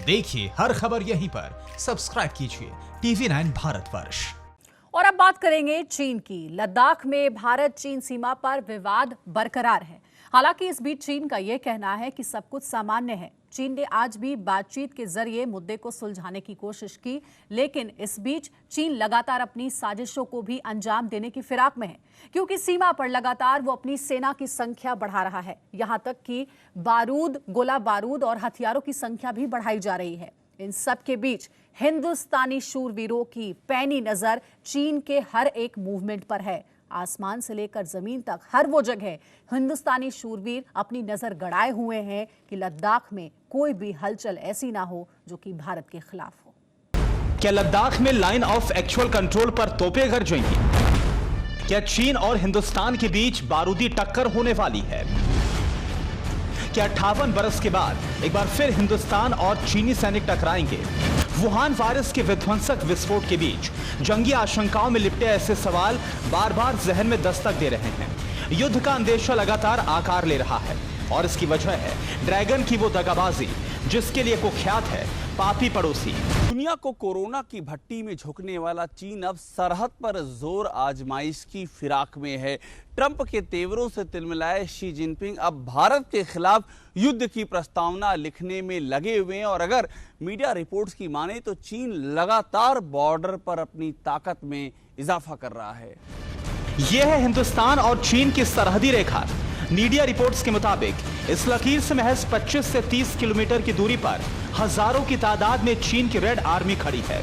देखिए हर खबर यहीं पर, सब्सक्राइब कीजिए TV9 भारतवर्ष। और अब बात करेंगे चीन की। लद्दाख में भारत चीन सीमा पर विवाद बरकरार है। हालांकि इस बीच चीन का यह कहना है कि सब कुछ सामान्य है। चीन ने आज भी बातचीत के जरिए मुद्दे को सुलझाने की कोशिश की, लेकिन इस बीच चीन लगातार अपनी साजिशों को भी अंजाम देने की फिराक में है, क्योंकि सीमा पर लगातार वो अपनी सेना की संख्या बढ़ा रहा है। यहां तक कि गोला बारूद और हथियारों की संख्या भी बढ़ाई जा रही है। इन सब के बीच हिंदुस्तानी शूरवीरों की पैनी नजर चीन के हर एक मूवमेंट पर है। आसमान से लेकर जमीन तक हर वो जगह हिंदुस्तानी शूरवीर अपनी नजर गड़ाए हुए हैं कि लद्दाख में कोई भी हलचल ऐसी ना हो जो कि भारत के खिलाफ हो। क्या लद्दाख में लाइन ऑफ एक्चुअल कंट्रोल पर तोपें गरजेंगी? क्या चीन और हिंदुस्तान के बीच बारूदी टक्कर होने वाली है? क्या 58 बरस के बाद एक बार फिर हिंदुस्तान और चीनी सैनिक टकराएंगे? वुहान वायरस के विध्वंसक विस्फोट के बीच जंगी आशंकाओं में लिपटे ऐसे सवाल बार बार जहन में दस्तक दे रहे हैं। युद्ध का अंदेशा लगातार आकार ले रहा है और इसकी वजह है ड्रैगन की वो दगाबाजी जिसके लिए कुख्यात है पापी पड़ोसी। दुनिया को कोरोना की भट्टी में झोंकने वाला चीन अब सरहद पर जोर आजमाइश की फिराक में है। ट्रंप के तेवरों से तिलमिलाए शी जिनपिंग अब भारत के खिलाफ युद्ध की प्रस्तावना लिखने में लगे हुए हैं और अगर मीडिया रिपोर्ट्स की माने तो चीन लगातार बॉर्डर पर अपनी ताकत में इजाफा कर रहा है। यह है हिंदुस्तान और चीन की सरहदी रेखा। मीडिया रिपोर्ट्स के मुताबिक इस लकीर से महज 25 से 30 किलोमीटर की दूरी पर हजारों की तादाद में चीन की रेड आर्मी खड़ी है।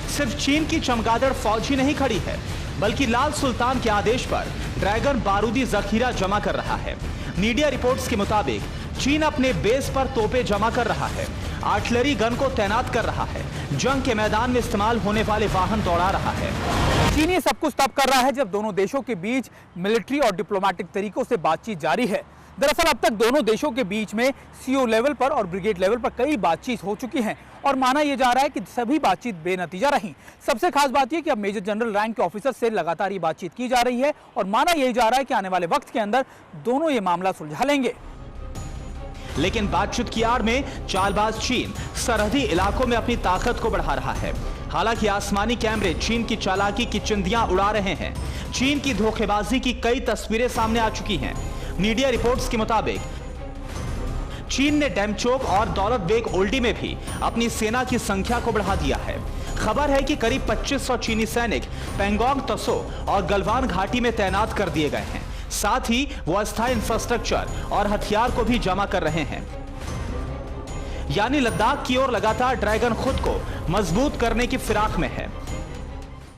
सिर्फ चीन की चमगादड़ फौज ही नहीं खड़ी है, बल्कि लाल सुल्तान के आदेश पर ड्रैगन बारूदी जखीरा जमा कर रहा है। मीडिया रिपोर्ट्स के मुताबिक चीन अपने बेस पर तोपें जमा कर रहा है, आर्टिलरी गन को तैनात कर रहा है, जंग के मैदान में इस्तेमाल होने वाले वाहन दौड़ा रहा है। चीन ये सब कुछ तब कर रहा है जब दोनों देशों के बीच मिलिट्री और डिप्लोमेटिक तरीकों से बातचीत जारी है। दरअसल अब तक दोनों देशों के बीच में सीओ लेवल पर और ब्रिगेड लेवल पर कई बातचीत हो चुकी हैं और माना यह जा रहा है कि सभी बातचीत बेनतीजा रही। सबसे खास बात यह कि अब मेजर जनरल रैंक के ऑफिसर से लगातार ये बातचीत की जा रही है और माना यही जा रहा है कि आने वाले वक्त के अंदर दोनों ये मामला सुलझा लेंगे। लेकिन बातचीत की आड़ में चालबाज चीन सरहदी इलाकों में अपनी ताकत को बढ़ा रहा है। हालांकि आसमानी कैमरे चीन की चालाकी की चिंधियां उड़ा रहे हैं। चीन की धोखेबाजी की कई तस्वीरें सामने आ चुकी हैं। मीडिया रिपोर्ट्स के मुताबिक चीन ने डेमचोक और दौलत बेग ओल्डी में भी अपनी सेना की संख्या को बढ़ा दिया है। खबर है कि करीब 2500 चीनी सैनिक पेंगोंग त्सो और गलवान घाटी में तैनात कर दिए गए हैं। साथ ही वो अस्थायी इंफ्रास्ट्रक्चर और हथियार को भी जमा कर रहे हैं। यानी लद्दाख की ओर लगातार ड्रैगन खुद को मजबूत करने की फिराक में है।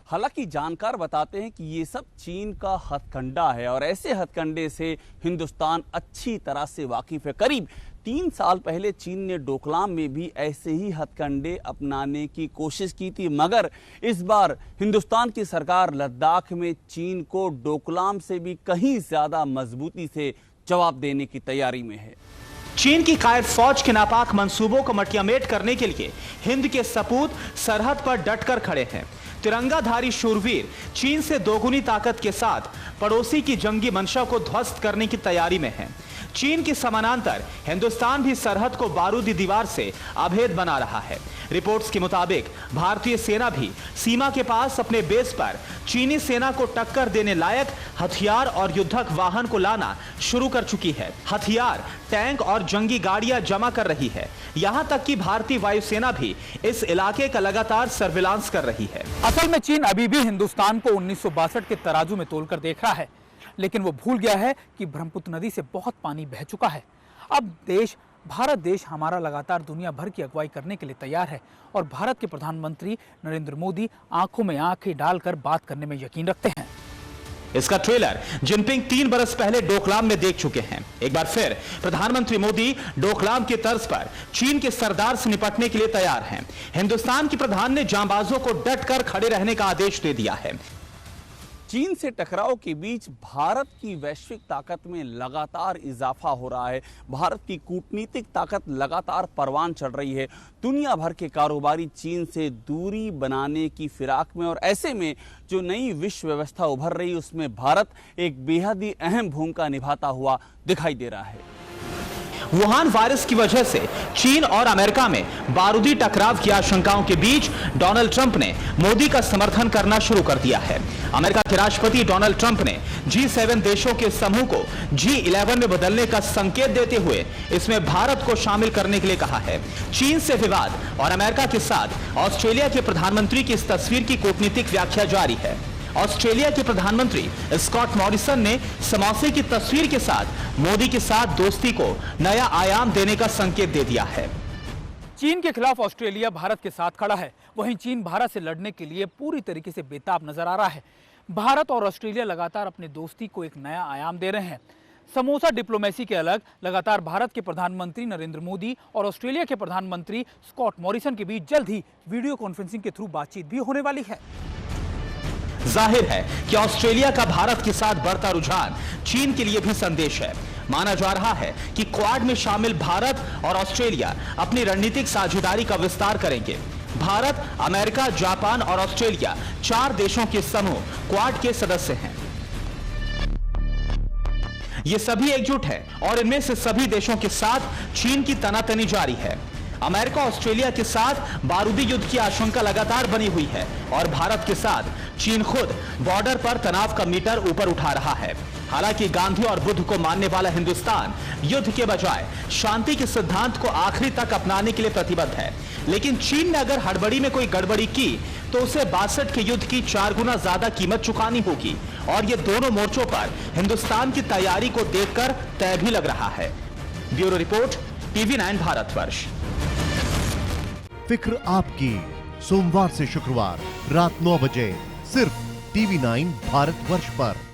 हालांकि जानकार बताते हैं कि ये सब चीन का हथकंडा है और ऐसे हथकंडे से हिंदुस्तान अच्छी तरह से वाकिफ है। करीब 3 साल पहले चीन ने डोकलाम में भी ऐसे ही हथकंडे अपनाने की कोशिश की थी, मगर इस बार हिंदुस्तान की सरकार लद्दाख में चीन को डोकलाम से भी कहीं ज्यादा मजबूती से जवाब देने की तैयारी में है। चीन की कायर फौज के नापाक मंसूबों को मटियामेट करने के लिए हिंद के सपूत सरहद पर डटकर खड़े हैं। तिरंगाधारी शूरवीर चीन से दोगुनी ताकत के साथ पड़ोसी की जंगी मंशा को ध्वस्त करने की तैयारी में है। चीन की समानांतर हिंदुस्तान भी सरहद को बारूदी दीवार से अभेद बना रहा है। रिपोर्ट्स के मुताबिक भारतीय सेना भी सीमा के पास अपने बेस पर चीनी सेना को टक्कर देने लायक हथियार और युद्धक वाहन को लाना शुरू कर चुकी है। हथियार, टैंक और जंगी गाड़ियां जमा कर रही है। यहां तक कि भारतीय वायुसेना भी इस इलाके का लगातार सर्विलांस कर रही है। असल में चीन अभी भी हिंदुस्तान को 1962 के तराजू में तोलकर देख रहा है, लेकिन वो भूल गया है कि ब्रह्मपुत्र नदी से बहुत पानी बह चुका है। अब भारत देश हमारा लगातार दुनिया भर की अगुवाई करने के लिए तैयार है और भारत के प्रधानमंत्री नरेंद्र मोदी आंखों में आंखें डालकर बात करने में यकीन रखते हैं। इसका ट्रेलर जिनपिंग 3 बरस पहले डोकलाम में देख चुके हैं। एक बार फिर प्रधानमंत्री मोदी डोकलाम की तर्ज पर चीन के सरदार से निपटने के लिए तैयार हैं। हिंदुस्तान के प्रधान ने जांबाजों को डटकर खड़े रहने का आदेश दे दिया है। चीन से टकराव के बीच भारत की वैश्विक ताकत में लगातार इजाफा हो रहा है। भारत की कूटनीतिक ताकत लगातार परवान चढ़ रही है। दुनिया भर के कारोबारी चीन से दूरी बनाने की फिराक में और ऐसे में जो नई विश्व व्यवस्था उभर रही उसमें भारत एक बेहद ही अहम भूमिका निभाता हुआ दिखाई दे रहा है। वुहान वायरस की वजह से चीन और अमेरिका में बारूदी टकराव की आशंकाओं के बीच डोनाल्ड ट्रंप ने मोदी का समर्थन करना शुरू कर दिया है। अमेरिका के राष्ट्रपति डोनाल्ड ट्रंप ने G7 देशों के समूह को G11 में बदलने का संकेत देते हुए इसमें भारत को शामिल करने के लिए कहा है। चीन से विवाद और अमेरिका के साथ ऑस्ट्रेलिया के प्रधानमंत्री की इस तस्वीर की कूटनीतिक व्याख्या जारी है। ऑस्ट्रेलिया के प्रधानमंत्री स्कॉट मॉरिसन ने समौसे की तस्वीर के साथ मोदी के साथ दोस्ती को नया आयाम देने का संकेत दे दिया है। चीन के खिलाफ ऑस्ट्रेलिया भारत के साथ खड़ा है, वहीं चीन भारत से लड़ने के लिए पूरी तरीके से बेताब नजर आ रहा है। भारत और ऑस्ट्रेलिया लगातार अपनी दोस्ती को एक नया आयाम दे रहे हैं। समोसा डिप्लोमेसी के अलग लगातार भारत के प्रधानमंत्री नरेंद्र मोदी और ऑस्ट्रेलिया के प्रधानमंत्री स्कॉट मॉरिसन के बीच जल्द ही वीडियो कॉन्फ्रेंसिंग के थ्रू बातचीत भी होने वाली है। जाहिर है कि ऑस्ट्रेलिया का भारत के साथ बढ़ता रुझान चीन के लिए भी संदेश है। माना जा रहा है कि क्वाड में शामिल भारत और ऑस्ट्रेलिया अपनी रणनीतिक साझेदारी का विस्तार करेंगे। भारत, अमेरिका, जापान और ऑस्ट्रेलिया 4 देशों के समूह क्वाड के सदस्य हैं। ये सभी एकजुट हैं और इनमें से सभी देशों के साथ चीन की तनातनी जारी है। अमेरिका ऑस्ट्रेलिया के साथ बारूदी युद्ध की आशंका लगातार बनी हुई है और भारत के साथ चीन खुद बॉर्डर पर तनाव का मीटर ऊपर उठा रहा है। हालांकि गांधी और बुद्ध को मानने वाला हिंदुस्तान युद्ध के बजाय शांति के सिद्धांत को आखिरी तक अपनाने के लिए प्रतिबद्ध है। लेकिन चीन ने अगर हड़बड़ी में कोई गड़बड़ी की तो उसे 62 के युद्ध की 4 गुना ज्यादा कीमत चुकानी होगी और ये दोनों मोर्चों पर हिंदुस्तान की तैयारी को देखकर तय भी लग रहा है। Bureau report, TV9 Bharatvarsh. फिक्र आपकी, सोमवार से शुक्रवार रात 9 बजे सिर्फ TV9 भारतवर्ष पर।